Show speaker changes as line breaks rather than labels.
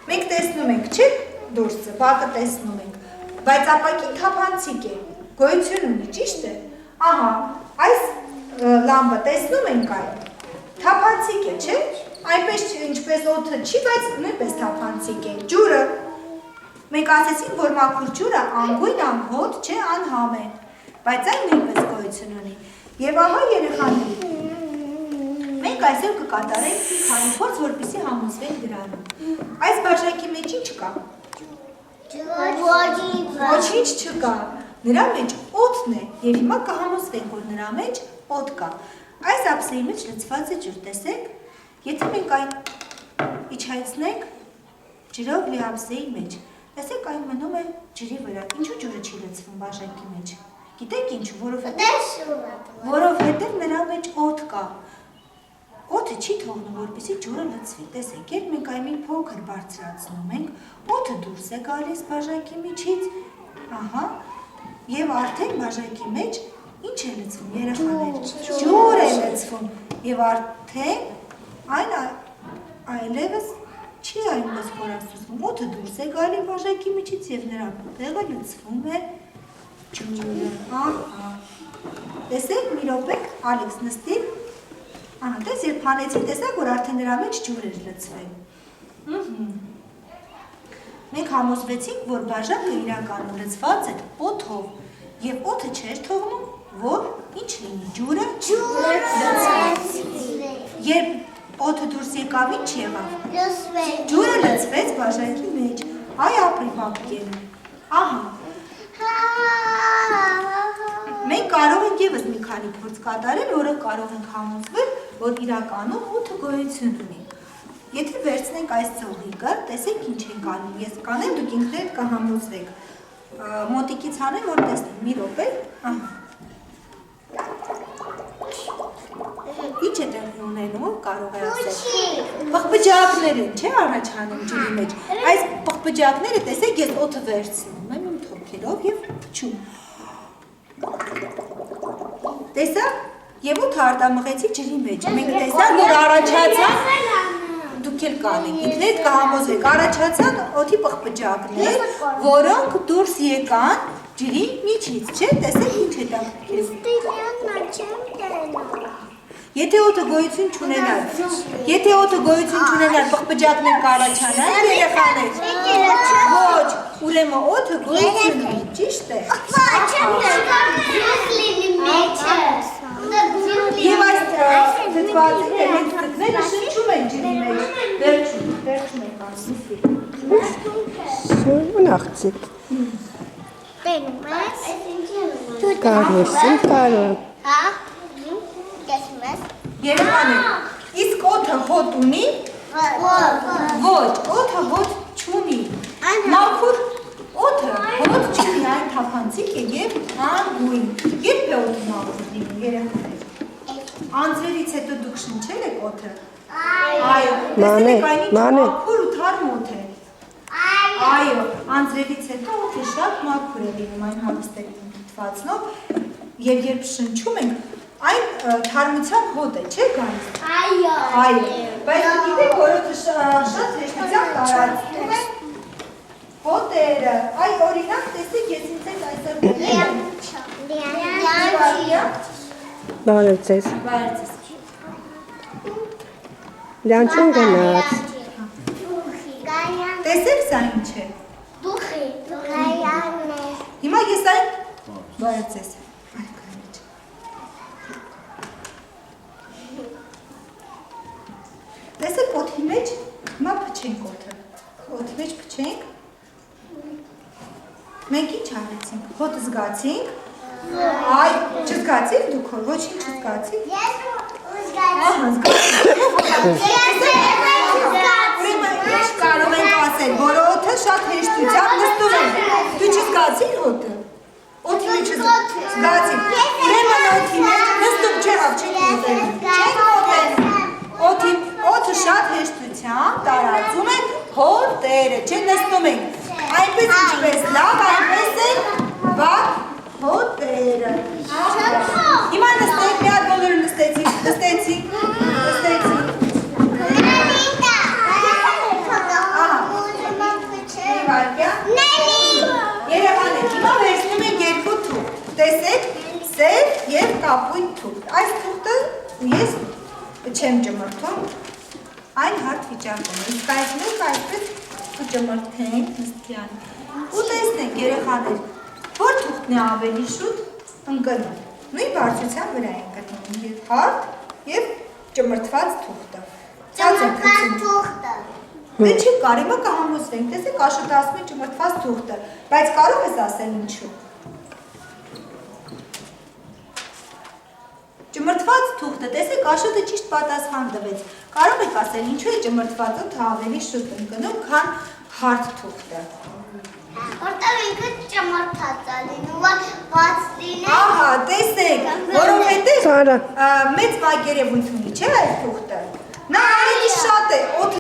Մենք տեսնում ենք, չէ՞, դուրսը, բակը տեսնում ենք, բայց ապակին թափանցիկ է, գոյություն ունի, ճիշտ է։ Ահա, այս լամպը տեսնում ենք այն, թափանցիկ է, չէ՞, այնպես ինչպես օդը չի, բայց նույնպես թափանցիկ է, ջուրը։ Մենք ասեցինք, որ մաքուր ջուրը անգույն, անհոտ, չէ, անհամեն, բայց այն նույնպես գոյություն ունի։ Եվ ահա երեխաների, մենք այսօր կկատարենք մի քանի փորձ, որպեսզի համոզվենք դրանում։ Այս բաժակի մեջ ինչ կա։ Ոչինչ չկա։ Նրա մեջ օդն է, եւ հիմա կհամոզվենք, որ նրա մեջ օդ կա։ Այս ափսեի մեջ լցված է ջուր, տեսեք։ Եթե մենք այն իջեցնենք ջրով լի ափսեի մեջ, տեսեք այն մնում է ջրի վրա։ Ինչու ջուրը չի լցվում բաժակի մեջ։ Գիտեք ինչու, որովհետև նրա մեջ օդ կա։ Օդը չի թողնում, որպեսզի ջուրը լցվի։ Տեսեք, երբ մենք այն մի փոքր բարձրացնում ենք, օդը դուրս է գալիս բաժակի միջից, ահա, եւ արդեն բաժակի մեջ ինչ է լցվում, երեխաներ, ջուր է լցվում, եւ արդեն այն այլևս չի այնպես խորացնում, օդը դուրս է գալի բաժակի միջից եւ նրա տեղը լցվում է ջուրը, ահա։ Տեսեք, մի րոպե, Ալեքս, նստիր, ահա, տես, երբ հանեցին, տեսակ, որ արդեն նրա մեջ ջուր էր լցվել։ Մենք համոզվեցինք, որ բաժակը իրականում լցված է օդով եւ օդը չէր թողնում, որ ինչ լինի, ջուրը լցվեց։ Երբ օդը դուրս եկավ, ինչ եղավ։ Ջուրը լցվեց բաժակի մեջ։ Այ ապրի բաբկեն։ Ահա։ Մենք կարող ենք եւս մի քանի փորձ կատարել, որը կարող ենք համոզվել, որ իրականում օդը գոյություն ունի։ Եթե վերցնենք այս ծողիկը, տեսեք ինչ ենք անում, ես կանեմ, դուք ինքներդ կհամոզվեք։ Մոտիկից հանեմ, որ տեսնեմ, մի րոպե, ահա։ Ինչ է տեղի ունենում, կարող է ասել։ Պղպջակներ են, չէ՞ առաջանում ջրի մեջ։ Այս պղպջակները, տեսեք, ես օդը վերցնում եմ իմ թոքերով եւ փչում։ Տեսա՞ք, եւ օդը արտամղեցի ջրի մեջ։ Մենք տեսանք, որ առաջացան, դուք էլ կանեք, ինքներդ կհամոզվեք, առաջացան օդի պղպջակներ, որոնք դուրս եկան ջրի միջից, չէ՞, տեսեք ինչ է դա։ Եթե օդը գոյություն չունենար, պղպջակներ կառաջանան, երեխաներ։ Ոչ, ուրեմն օդը գոյություն ունի, ճիշտ է։ Եվ այս թթվածի էլեկտրիկները շնչում են ջրի մեջ, վերջում ենք ասում։
Նախցիկ։ Կարնեսին կարոն։
Երեխաներ, իսկ օդը հոտ ունի։ Ոչ, օդը հոտ չունի։ Մաքուր օդը հոտ չունի, այն թափանցիկ է եւ անգույն։ Երբ է օդը մաքուր լինում, երեխաներ։ Անձրևից հետո դուք շնչել եք օդը։ Այո, տեսեք այն ինչ մաքուր ու թարմ օդ է։ Այո, անձրևից հետո օդը շատ մաքուր է լինում, այն հարուստ է թթվածնով եւ երբ շնչում ենք, այն թարմության հոտ է, չէ՞ գալիս։ Այո, բայց գիտեք, որ օդը շատ հեշտությամբ տարածվում է հոտերը։ Այ օրինակ, տեսեք, ես ինձ հետ այսօր
Բարև ձեզ։ Լյանչուն գնաց։
Տեսեք, սա ինչ է։ Հիմա ես այն բարև ձեզ։ Տեսեք, օդի մեջ, հիմա փչենք օդը։ Օդի մեջ փչենք։ Մենք ինչ արեցինք, հոտ զգացինք։ Այ, չզգացիք դուք, ոչինչ չզգացիք։
Ես
Ինչ կարող ենք ասել, որ օդը շատ հեշտությամբ նստում է։ Դու չզգացիր հոտը։ Օդի մեջ զգացիր։ Ուրեմն օդի մեջ նստում չեղավ, չեք ուտել։ Օդը շատ հեշտությամբ տարածում է հոտերը, չէ նստում ենք։ Այնպես ինչպես լավ, այնպես են վատ հոտերը։ Հիմա նստեք, մի հատ բոլորը նստեցիք։ կապույտ թուղթ։ Այս թուղթը ես չեմ ճմրթում, այն հարթ վիճակում է։ Իսկ այս մեկ այսպես ճմրթենք նստյան։ Ու տեսնենք երեխաներ, որ թուղթն է ավելի շուտ ընկնում։ Նույն բարձրության վրա են գտնում եւ հարթ եւ ճմրթված թուղթը։
Ճմրթված թուղթը։
Դե չի կարելի կհամոզվենք, տեսեք Աշոտը ասում է ճմրթված թուղթը, բայց կարող ես ասել ինչու։ Ճմրթված թուղթը, տեսեք Աշոտը ճիշտ պատասխան տվեց։ Կարող եք ասել ինչու է ճմրթված թուղթը ավելի շուտ ընկնում, քան հարթ թուղթը։
Որտեղ ինքը ճմրթած է լինում, բաց լինի։
Ահա, տեսեք, որովհետև
Սարա
մեծ մակերևույթ ունի, չէ՞ այս թուղթը։ Նա ավելի շատ է, օդ